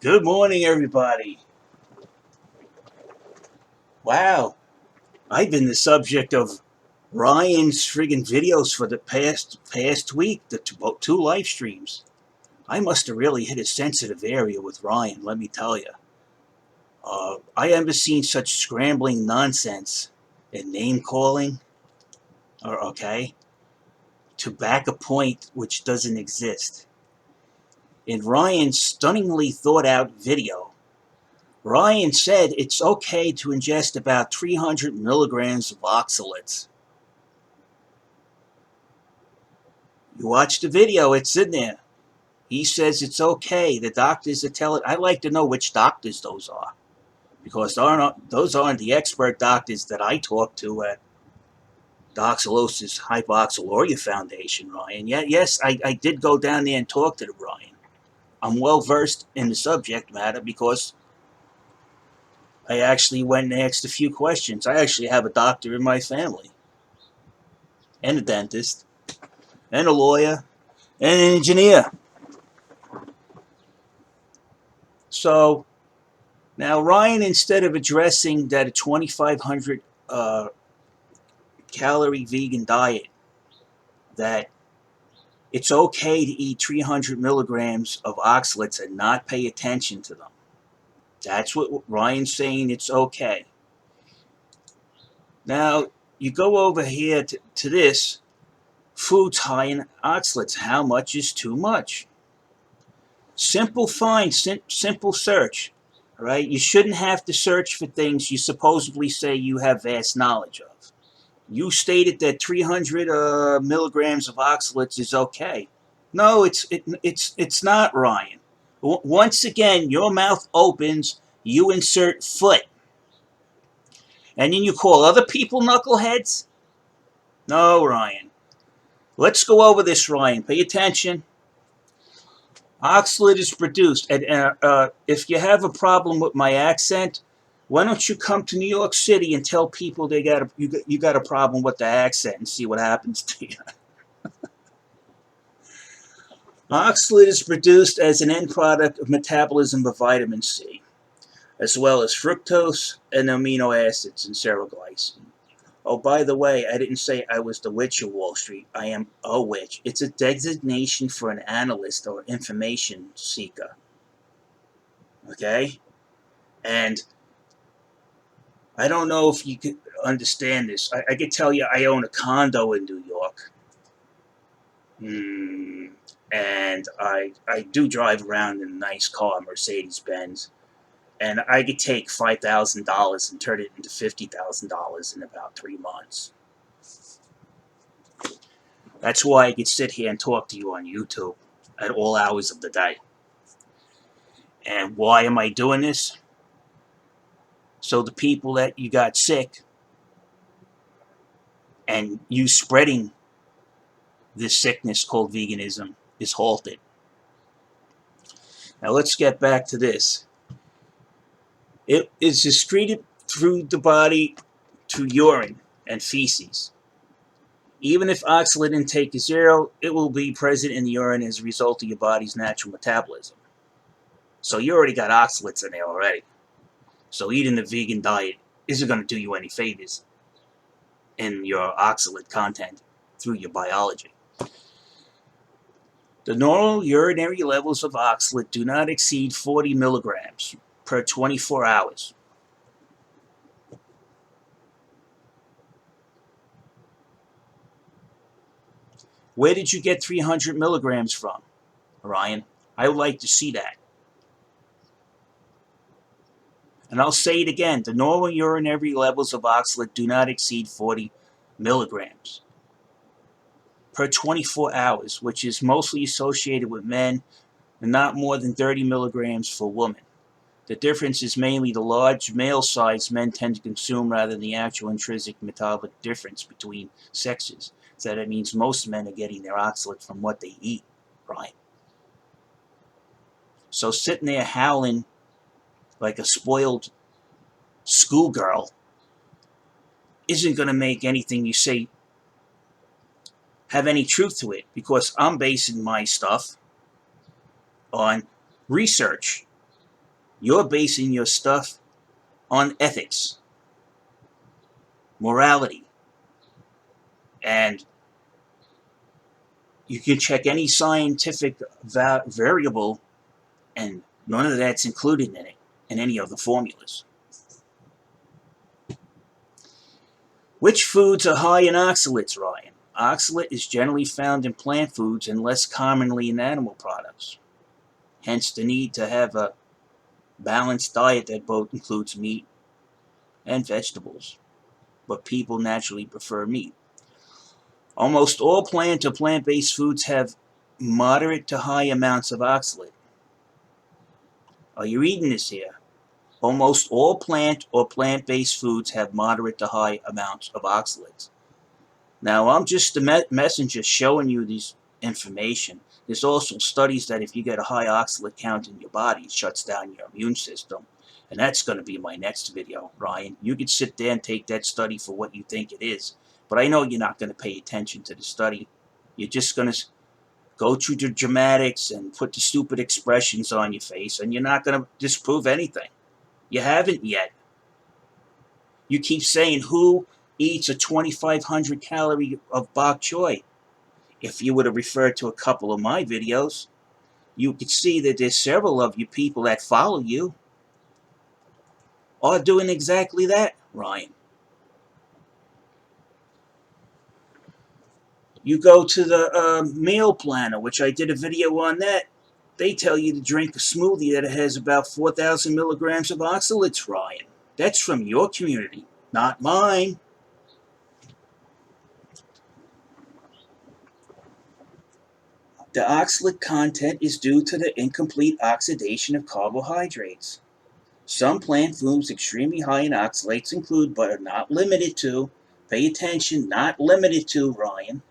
Good morning, everybody. Wow, I've been the subject of Ryan's friggin' videos for the past week, the two live streams. I must have really hit a sensitive area with Ryan, let me tell you. I haven't seen such scrambling nonsense and name calling, or okay, to back a point which doesn't exist. In Ryan's stunningly thought out video, Ryan said it's okay to ingest about 300 milligrams of oxalates. You watch the video, it's in there. He says it's okay. The doctors are telling. I'd like to know which doctors those are, because those aren't the expert doctors that I talk to at Doxalosis Hypoxaluria Foundation, Ryan. Yeah, yes, I did go down there and talk to the Ryan. I'm well versed in the subject matter because I actually went and asked a few questions. I actually have a doctor in my family, and a dentist, and a lawyer, and an engineer. So now Ryan, instead of addressing that a 2,500 calorie vegan diet, that it's okay to eat 300 milligrams of oxalates and not pay attention to them. That's what Ryan's saying, it's okay. Now, you go over here to this, foods high in oxalates. How much is too much? Simple find, simple search. All right, you shouldn't have to search for things you supposedly say you have vast knowledge of. You stated that 300 milligrams of oxalates is okay. No, it's not, Ryan. Once again, your mouth opens, you insert foot, and then you call other people knuckleheads. No, Ryan. Let's go over this, Ryan. Pay attention. Oxalate is produced, and if you have a problem with my accent, why don't you come to New York City and tell people you got a problem with the accent and see what happens to you? Oxalate is produced as an end product of metabolism of vitamin C, as well as fructose and amino acids and seroglycine. Oh, by the way, I didn't say I was the witch of Wall Street. I am a witch. It's a designation for an analyst or information seeker. Okay? And I don't know if you could understand this. I could tell you I own a condo in New York. And I do drive around in a nice car, Mercedes Benz. And I could take $5,000 and turn it into $50,000 in about 3 months. That's why I could sit here and talk to you on YouTube at all hours of the day. And why am I doing this? So the people that you got sick and you spreading this sickness called veganism is halted. Now let's get back to this. It is excreted through the body through urine and feces. Even if oxalate intake is zero, it will be present in the urine as a result of your body's natural metabolism. So you already got oxalates in there already. So eating the vegan diet isn't going to do you any favors in your oxalate content through your biology. The normal urinary levels of oxalate do not exceed 40 milligrams per 24 hours. Where did you get 300 milligrams from, Ryan? I would like to see that. And I'll say it again. The normal urinary levels of oxalate do not exceed 40 milligrams per 24 hours, which is mostly associated with men and not more than 30 milligrams for women. The difference is mainly the large male size men tend to consume rather than the actual intrinsic metabolic difference between sexes. So that means most men are getting their oxalate from what they eat, right? So sitting there howling like a spoiled schoolgirl isn't going to make anything you say have any truth to it, because I'm basing my stuff on research You're basing your stuff on ethics, morality, and you can check any scientific variable, and none of that's included in it, in any of the formulas. Which foods are high in oxalates, Ryan? Oxalate is generally found in plant foods and less commonly in animal products. Hence the need to have a balanced diet that both includes meat and vegetables. But people naturally prefer meat. Almost all plant or plant-based foods have moderate to high amounts of oxalate. Are you reading this here? Almost all plant or plant-based foods have moderate to high amounts of oxalates. Now, I'm just the messenger showing you this information. There's also studies that if you get a high oxalate count in your body, it shuts down your immune system. And that's going to be my next video, Ryan. You could sit there and take that study for what you think it is. But I know you're not going to pay attention to the study. You're just going to go through the dramatics and put the stupid expressions on your face, and you're not going to disprove anything. You haven't yet. You keep saying, who eats a 2,500 calorie of bok choy? If you would have referred to a couple of my videos, you could see that there's several of you people that follow you are doing exactly that, Ryan. You go to the meal planner, which I did a video on that. They tell you to drink a smoothie that has about 4,000 milligrams of oxalates, Ryan. That's from your community, not mine. The oxalate content is due to the incomplete oxidation of carbohydrates. Some plant foods extremely high in oxalates include, but are not limited to, pay attention, not limited to, Ryan.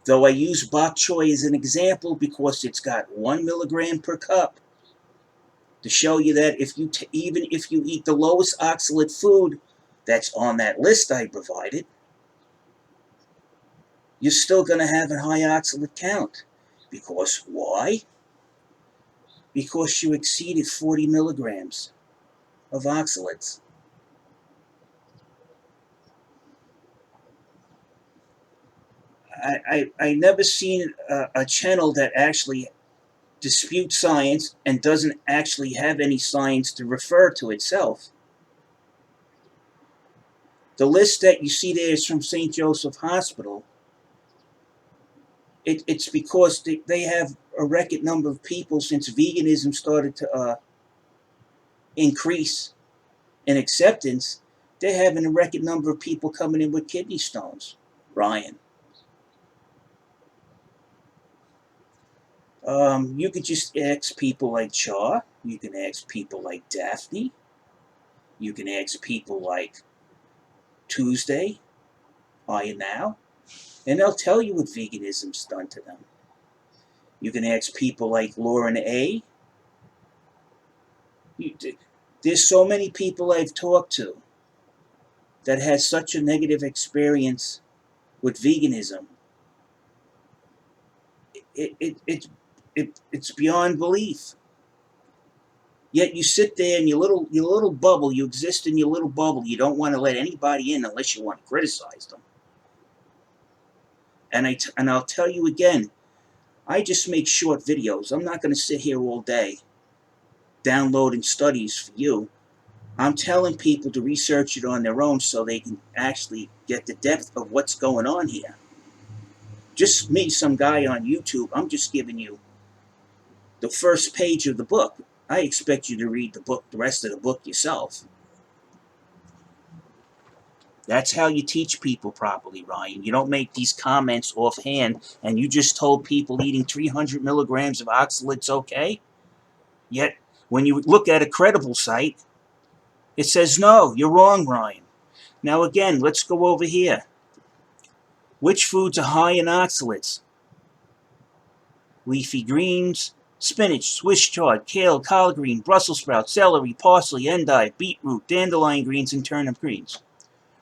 Though I use bok choy as an example because it's got 1 milligram per cup, to show you that if you even if you eat the lowest oxalate food that's on that list I provided, you're still going to have a high oxalate count. Because why? Because you exceeded 40 milligrams of oxalates. I never seen a channel that actually disputes science and doesn't actually have any science to refer to itself. The list that you see there is from St. Joseph Hospital. It's because they have a record number of people since veganism started to increase in acceptance. They're having a record number of people coming in with kidney stones, Ryan. You could just ask people like Char. You can ask people like Daphne. You can ask people like Tuesday, Are You Now? And they'll tell you what veganism's done to them. You can ask people like Lauren A. There's so many people I've talked to that has such a negative experience with veganism. It's beyond belief. Yet you sit there in your little bubble. You exist in your little bubble. You don't want to let anybody in unless you want to criticize them. And I'll tell you again, I just make short videos. I'm not going to sit here all day downloading studies for you. I'm telling people to research it on their own so they can actually get the depth of what's going on here. Just me, some guy on YouTube, I'm just giving you the first page of the book. I expect you to read the book, the rest of the book yourself. That's how you teach people properly, Ryan. You don't make these comments offhand and you just told people eating 300 milligrams of oxalate's okay. Yet, when you look at a credible site, it says, no, you're wrong, Ryan. Now again, let's go over here. Which foods are high in oxalates? Leafy greens, spinach, Swiss chard, kale, collard green, Brussels sprouts, celery, parsley, endive, beetroot, dandelion greens, and turnip greens.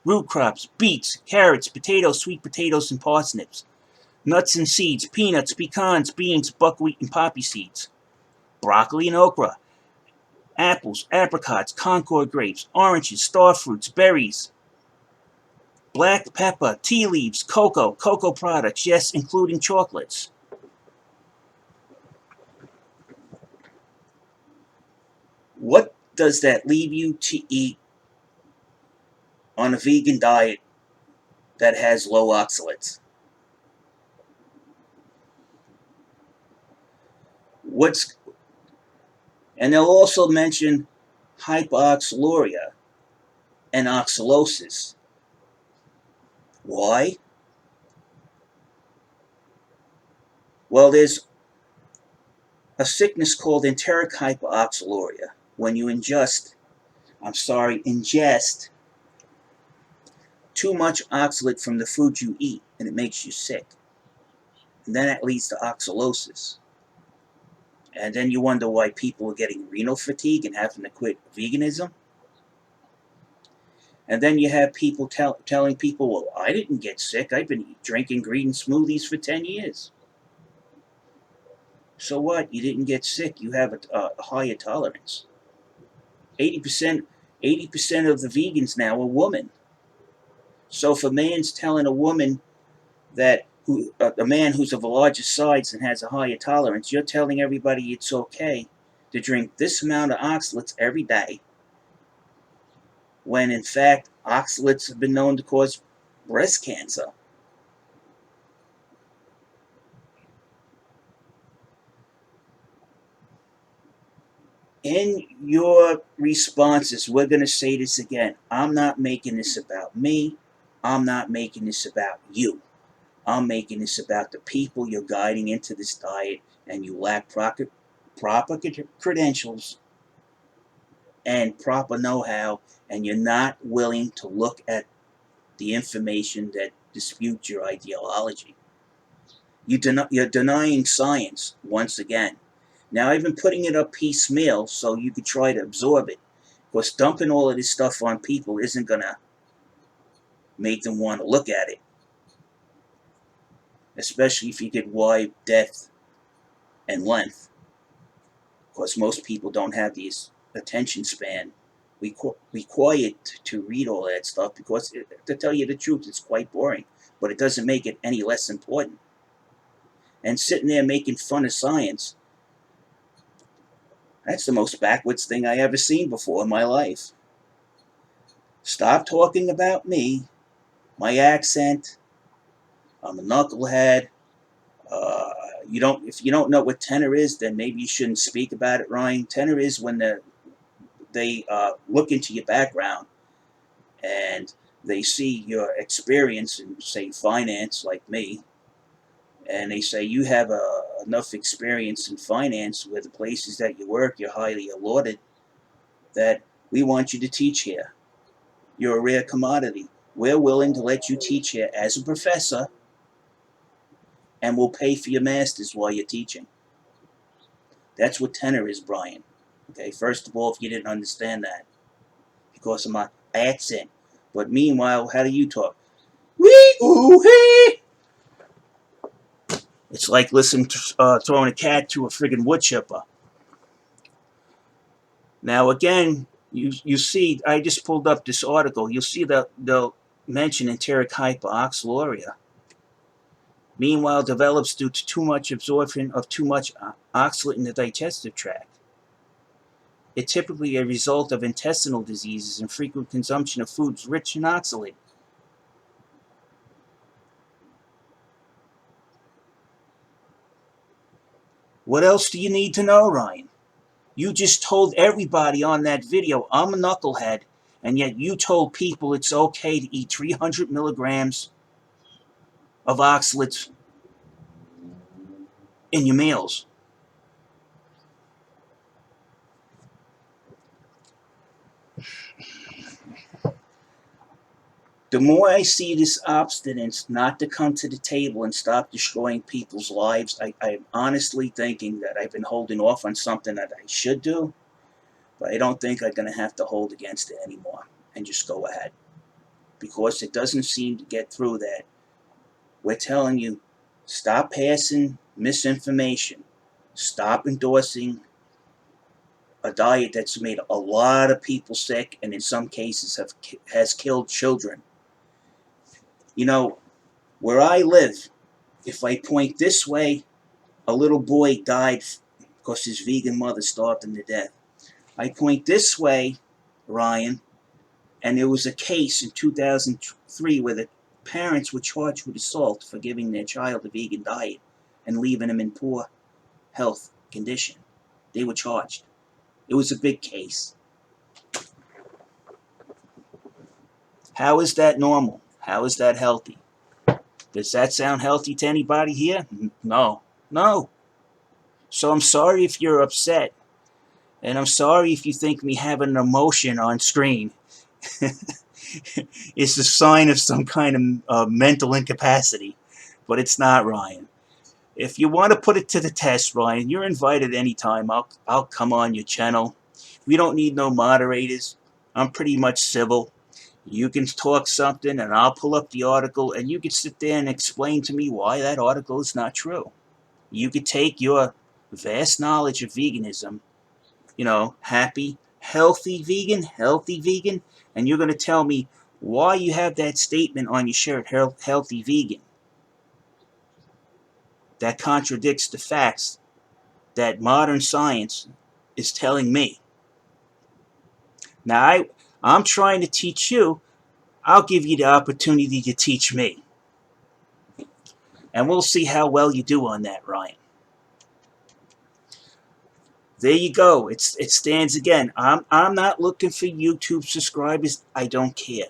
Root crops, beets, carrots, potatoes, sweet potatoes, and parsnips. Nuts and seeds, peanuts, pecans, beans, buckwheat, and poppy seeds. broccoli and okra, apples, apricots, Concord grapes, oranges, star fruits, berries, black pepper, tea leaves, cocoa products, yes, including chocolates. What does that leave you to eat on a vegan diet that has low oxalates? What's and they'll also mention hypoxaluria and oxalosis. Why? Well, there's a sickness called enteric hypoxaluria. When you ingest too much oxalate from the food you eat, and it makes you sick. And then that leads to oxalosis. And then you wonder why people are getting renal fatigue and having to quit veganism. And then you have people telling people, well, I didn't get sick. I've been drinking green smoothies for 10 years. So what? You didn't get sick. You have a higher tolerance. 80% 80% of the vegans now are women. So if a man's telling a woman that a man who's of a larger size and has a higher tolerance, you're telling everybody it's okay to drink this amount of oxalates every day, when in fact oxalates have been known to cause breast cancer. In your responses, we're going to say this again. I'm not making this about me. I'm not making this about you. I'm making this about the people you're guiding into this diet, and you lack proper credentials and proper know-how, and you're not willing to look at the information that disputes your ideology. You're denying science once again. Now, I've been putting it up piecemeal so you could try to absorb it, because dumping all of this stuff on people isn't going to make them want to look at it, especially if you get wide depth and length, because most people don't have this attention span required to read all that stuff, because to tell you the truth, it's quite boring, but it doesn't make it any less important. And sitting there making fun of science, that's the most backwards thing I ever seen before in my life. Stop talking about me, my accent. I'm a knucklehead. If you don't know what tenor is, then maybe you shouldn't speak about it, Ryan. Tenor is when they look into your background and they see your experience in, say, finance, like me, and they say you have enough experience in finance where the places that you work, you're highly lauded, that we want you to teach here. You're a rare commodity. We're willing to let you teach here as a professor, and we'll pay for your masters while you're teaching. That's what tenor is, Brian. Okay, first of all, if you didn't understand that, because of my accent. But meanwhile, how do you talk? Wee ooh hey! It's like listening to throwing a cat to a friggin' wood chipper. Now again, you see, I just pulled up this article. You'll see that they'll mention enteric hyperoxaluria. Meanwhile, develops due to too much absorption of too much oxalate in the digestive tract. It's typically a result of intestinal diseases and frequent consumption of foods rich in oxalate. What else do you need to know, Ryan? You just told everybody on that video I'm a knucklehead, and yet you told people it's okay to eat 300 milligrams of oxalates in your meals. The more I see this obstinance not to come to the table and stop destroying people's lives, I'm honestly thinking that I've been holding off on something that I should do, but I don't think I'm going to have to hold against it anymore and just go ahead, because it doesn't seem to get through that we're telling you, stop passing misinformation, stop endorsing a diet that's made a lot of people sick, and in some cases has killed children. You know, where I live, if I point this way, a little boy died because his vegan mother starved him to death. I point this way, Ryan, and there was a case in 2003 where the parents were charged with assault for giving their child a vegan diet and leaving him in poor health condition. They were charged. It was a big case. How is that normal? How is that healthy? Does that sound healthy to anybody here? No. No. So I'm sorry if you're upset. And I'm sorry if you think me having an emotion on screen is a sign of some kind of mental incapacity. But it's not, Ryan. If you want to put it to the test, Ryan, you're invited anytime. I'll come on your channel. We don't need no moderators. I'm pretty much civil. You can talk something and I'll pull up the article and you can sit there and explain to me why that article is not true. You could take your vast knowledge of veganism, happy, healthy vegan, and you're going to tell me why you have that statement on your shirt, healthy vegan. That contradicts the facts that modern science is telling me. Now, I'm trying to teach you. I'll give you the opportunity to teach me. And we'll see how well you do on that, Ryan. There you go. It stands again. I'm not looking for YouTube subscribers. I don't care.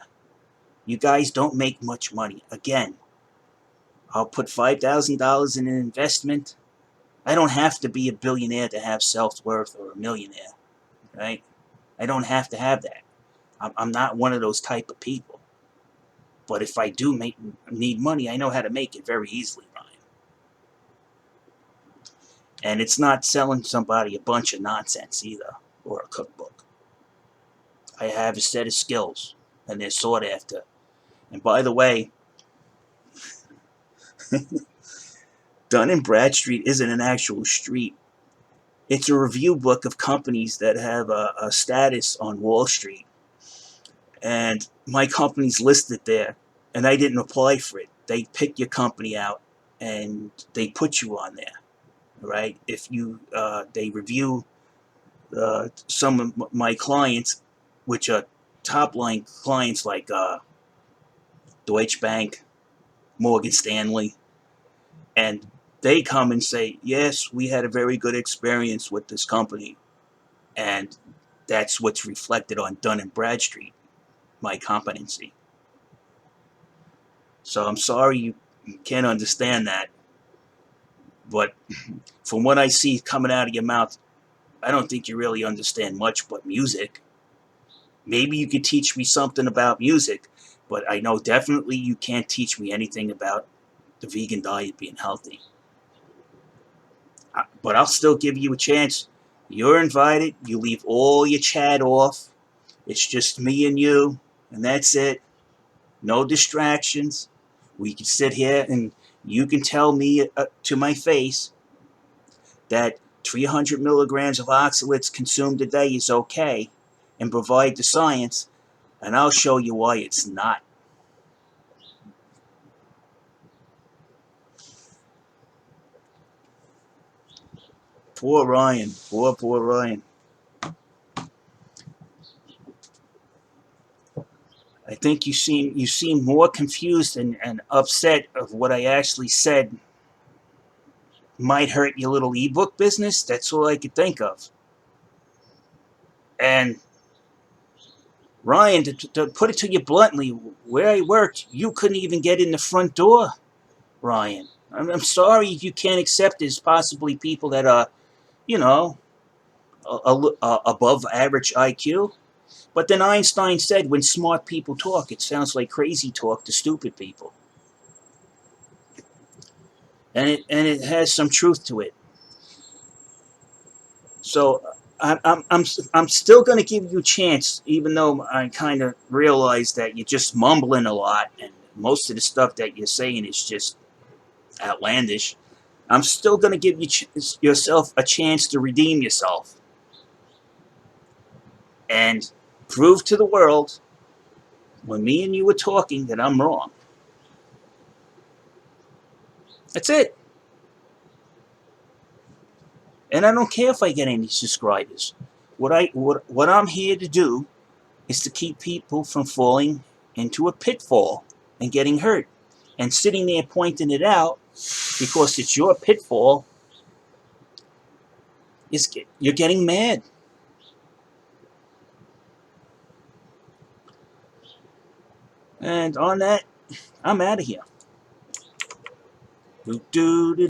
You guys don't make much money. Again, I'll put $5,000 in an investment. I don't have to be a billionaire to have self-worth or a millionaire, right? I don't have to have that. I'm not one of those type of people. But if I do need money, I know how to make it very easily, Ryan. And it's not selling somebody a bunch of nonsense either, or a cookbook. I have a set of skills, and they're sought after. And by the way, Dun & Bradstreet isn't an actual street. It's a review book of companies that have a status on Wall Street. And my company's listed there, and I didn't apply for it. They pick your company out, and they put you on there, right? If they review some of my clients, which are top-line clients like Deutsche Bank, Morgan Stanley, and they come and say, yes, we had a very good experience with this company, and that's what's reflected on Dun & Bradstreet, my competency. So I'm sorry you can't understand that, but from what I see coming out of your mouth, I don't think you really understand much but music. Maybe you could teach me something about music, but I know definitely you can't teach me anything about the vegan diet being healthy. But I'll still give you a chance. You're invited. You leave all your chat off. It's just me and you, and that's it. No distractions. We can sit here and you can tell me to my face that 300 milligrams of oxalates consumed a day is okay and provide the science, and I'll show you why it's not. Poor Ryan. Poor Ryan. I think you seem more confused and upset of what I actually said might hurt your little ebook business. That's all I could think of. And Ryan, to put it to you bluntly, where I worked, you couldn't even get in the front door, Ryan. I'm sorry you can't accept there's possibly people that are, above average IQ. But then Einstein said, when smart people talk, it sounds like crazy talk to stupid people. And it has some truth to it. So I'm still going to give you a chance, even though I kind of realize that you're just mumbling a lot, and most of the stuff that you're saying is just outlandish. I'm still going to give you yourself a chance to redeem yourself. and prove to the world when me and you were talking that I'm wrong. That's it. And I don't care if I get any subscribers. What I'm here to do is to keep people from falling into a pitfall and getting hurt. And sitting there pointing it out because it's your pitfall, you're getting mad. And on that, I'm out of here. Do, do, do.